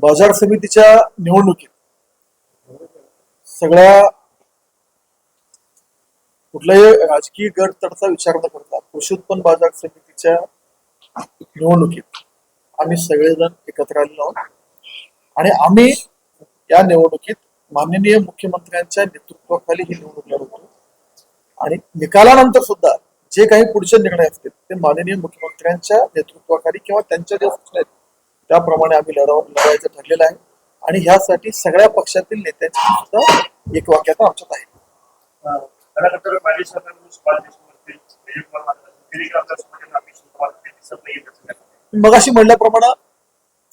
बाजार समितीच्या निवडणुकीत सगळ्या कुठल्याही राजकीय गट तडचा विचार न करता कृषी उत्पन्न बाजार समितीच्या निवडणुकीत आम्ही सगळेजण एकत्र आलेलो आहोत आणि आम्ही या निवडणुकीत माननीय मुख्यमंत्र्यांच्या नेतृत्वाखाली ही निवडणूक लढवतो आणि निकालानंतर सुद्धा जे काही पुढचे निर्णय असतील ते माननीय मुख्यमंत्र्यांच्या नेतृत्वाखाली किंवा त्यांच्या ज्या सूचना आहेत त्याप्रमाणे आम्ही लढायचं ठरलेलं आहे आणि ह्यासाठी सगळ्या पक्षातील नेत्यांची सुद्धा एक वाक्यता आमच्यात आहे. मगाशी म्हणल्याप्रमाणे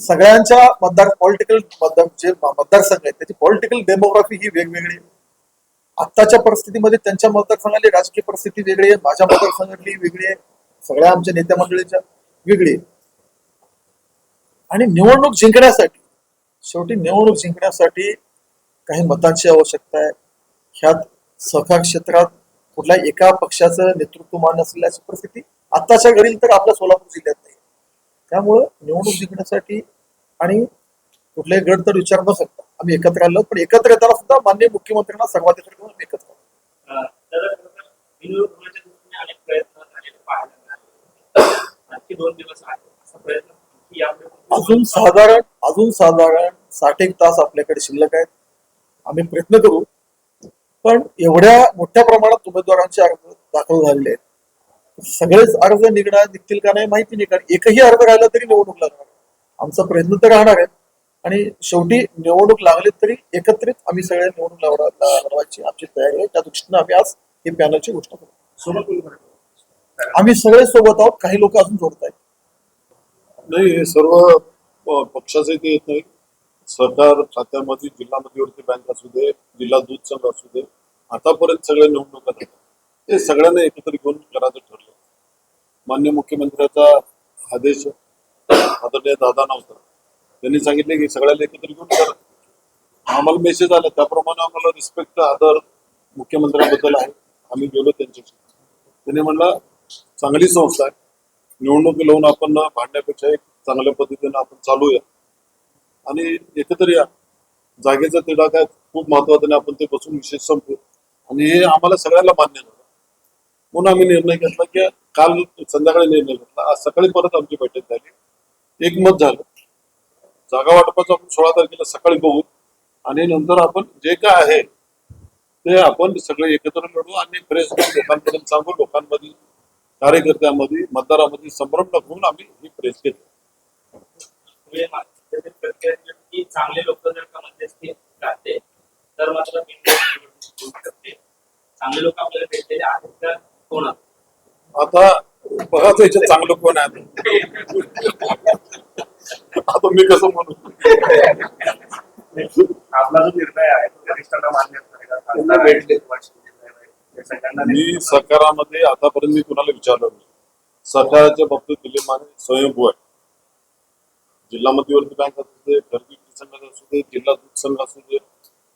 सगळ्यांच्या मतदारसंघ आहेत त्याची पॉलिटिकल डेमोग्राफी ही वेगवेगळी. आत्ताच्या परिस्थितीमध्ये त्यांच्या मतदारसंघाची राजकीय परिस्थिती वेगळी आहे, माझ्या मतदारसंघातली वेगळी आहे, सगळ्या आमच्या नेत्या मंडळीच्या वेगळी आहे. आणि निवडणूक जिंकण्यासाठी शेवटी निवडणूक जिंकण्यासाठी काही मतांची आवश्यकता आहे. ह्यात सहकार क्षेत्रात कुठल्या एका पक्षाचं नेतृत्व मान असल्याची परिस्थिती आत्ताच्या घरी तर आपल्या सोलापूर जिल्ह्यात नाही. त्यामुळं निवडणूक जिंकण्यासाठी आणि कुठल्याही गट तर विचार न करता आम्ही एकत्र आलो, पण एकत्र येताना सुद्धा माननीय मुख्यमंत्र्यांना सर्वाधिकारी घेऊन आम्ही एकत्र अजून साधारण 60 तास आपल्याकडे शिल्लक आहेत. आम्ही प्रयत्न करू, पण एवढ्या मोठ्या प्रमाणात उमेदवारांचे अर्ज दाखल झालेले आहेत. सगळेच अर्ज निघतील का नाही माहिती नाही, कारण एकही अर्ज राहिला तरी निवडणूक लागणार. आमचा प्रयत्न तर राहणार आहे आणि शेवटी निवडणूक लागली तरी एकत्रित आम्ही सगळ्या निवडणूक लढवायची आमची तयारी आहे. त्या दृष्टीनं आम्ही आज हे पॅनलची घोषणा करू. आम्ही सगळे सोबत आहोत, काही लोक अजून जोडत आहेत. नाही, हे सर्व पक्षाचे ते येत नाही. सरकार खात्यामध्ये जिल्हा मध्यवर्ती बँक असू दे, जिल्हा दूध संघ असू दे, आतापर्यंत सगळ्या निवडणुका ते सगळ्यांना एकत्र घेऊन करायचं ठरलं. माननीय मुख्यमंत्र्यांचा आदेश आदरणीय दादा नव्हता, त्यांनी सांगितले की सगळ्यांना एकत्र घेऊन करा. आम्हाला मेसेज आला, त्याप्रमाणे आम्हाला रिस्पेक्ट आदर मुख्यमंत्र्यांबद्दल आहे. आम्ही गेलो त्यांच्याशी. त्यांनी म्हणलं चांगली संस्था आहे, निवडणूक लावून आपण भांडण्यापेक्षा एक चांगल्या पद्धतीने आपण चालूया आणि एकत्र या. जागेचा तिढा काय खूप महत्वाचा, आपण ते बसून विषय संपू आणि हे आम्हाला सगळ्याला मान्य झालं. म्हणून आम्ही निर्णय घेतला की काल संध्याकाळी निर्णय घेतला, आज सकाळी परत आमची बैठक झाली, एकमत झालं. जागा वाटपाचं आपण 16 तारखेला सकाळी बघू आणि नंतर आपण जे काय आहे ते आपण सगळे एकत्र लढू आणि फ्रेश लोकांपर्यंत सांगू. लोकांमध्ये, कार्यकर्त्यांमध्ये, मतदारांमध्ये संभ्रम दाखवून आम्ही ही प्रेस घेतो. चांगले लोक जर का मध्यस्थी राहते तर मात्र चांगले लोक आपल्याला भेटलेले आहेत का? कोण आता बघाच याच्यात चांगलं कोण आहे आता मी कसं म्हणू. आपला जो निर्णय आहे वरिष्ठांना मान्य भेटले. मी सरकारामध्ये आतापर्यंत मी कुणाला विचारलं नाही. सरकारच्या बाबतीत दिलेमाने स्वयंभू आहे. जिल्हा मध्यवर्ती बँक असू दे, खरेदी संघ असू दे, जिल्हा दूध संघ असू दे,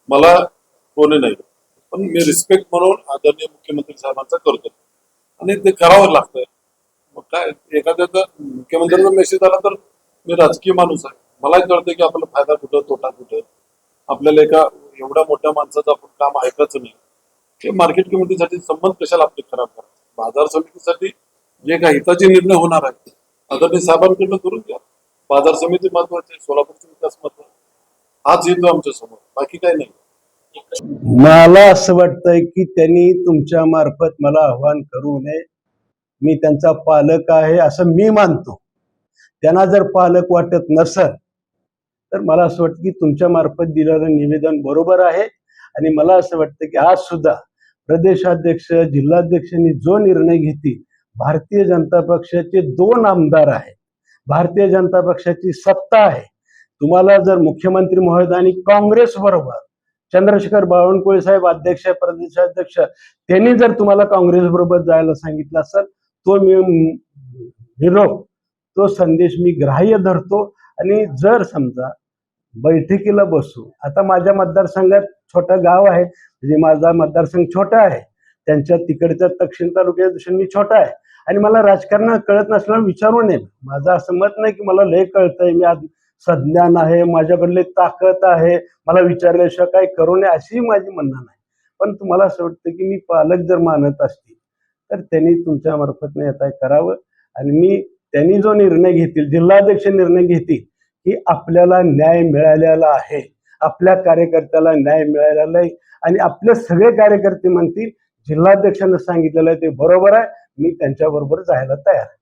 मला कोणी नाही, पण मी रिस्पेक्ट म्हणून आदरणीय मुख्यमंत्री साहेबांचा करतो आणि ते करावं लागतंय. मग काय, एखाद्याचा मुख्यमंत्र्यांचा मेसेज आला तर मी राजकीय माणूस आहे, मलाही कळतंय की आपला फायदा कुठं तोटा कुठं. आपल्याला एका एवढ्या मोठ्या माणसाचं आपण काम ऐकायचं नाही. ते मार्केट कमिटीसाठी संबंध कशाला आपले खराब करा. बाजार समितीसाठी जे काही हिताचे निर्णय होणार आहेत आदरणीय साहेबांकडनं करून घ्या. बाजार समिती महत्वाची, सोलापूरचा विकास महत्वाचा, हाच हेतू आमच्या समोर, बाकी काही नाही. मला असं वाटतंय की त्यांनी तुमच्या मार्फत मला आव्हान करू नये. मी त्यांचा पालक आहे असं मी मानतो. त्यांना जर पालक वाटत नसेल तर मला असं वाटतं की तुमच्या मार्फत दिलेलं निवेदन बरोबर आहे. आणि मला असं वाटतं की आज सुद्धा प्रदेशाध्यक्ष जिल्हाध्यक्षांनी जो निर्णय घेतील, भारतीय जनता पक्षाचे 2 आमदार आहेत, भारतीय जनता पक्षाची सत्ता आहे. तुम्हाला जर मुख्यमंत्री महोदयांनी काँग्रेस बरोबर, चंद्रशेखर बावनकुळे साहेब अध्यक्ष प्रदेशाध्यक्ष, त्यांनी जर तुम्हाला काँग्रेस बरोबर जायला सांगितलं असेल, तो मी निरोप, तो संदेश मी ग्राह्य धरतो. आणि जर समजा बैठकीला बसू, आता माझ्या मतदारसंघात छोटं गाव आहे, म्हणजे माझा मतदारसंघ छोटा आहे, त्यांच्या तिकडच्या दक्षिण तालुक्याच्या दृष्टीने मी छोटा आहे. आणि मला राजकारण कळत नसल्यानं विचारू नये. माझं असं मत नाही की मला लय कळतंय, मी आज सज्ञान आहे, माझ्याकडले ताकद आहे, मला विचारल्याशिवाय काही करू नये अशी माझी म्हणणं नाही. पण तुम्हाला असं वाटतं की मी पालक जर मानत असतील तर त्यांनी तुमच्या मार्फत नाही आता करावं. आणि मी त्यांनी जो निर्णय घेतील, जिल्हाध्यक्ष निर्णय घेतील की आपल्याला न्याय मिळालेला आहे, आपल्या कार्यकर्त्याला न्याय मिळालेला आहे, आणि आपले सगळे कार्यकर्ते म्हणतील जिल्हाध्यक्षांना सांगितलेलं आहे ते बरोबर आहे, मी त्यांच्याबरोबर जायला तयार आहे.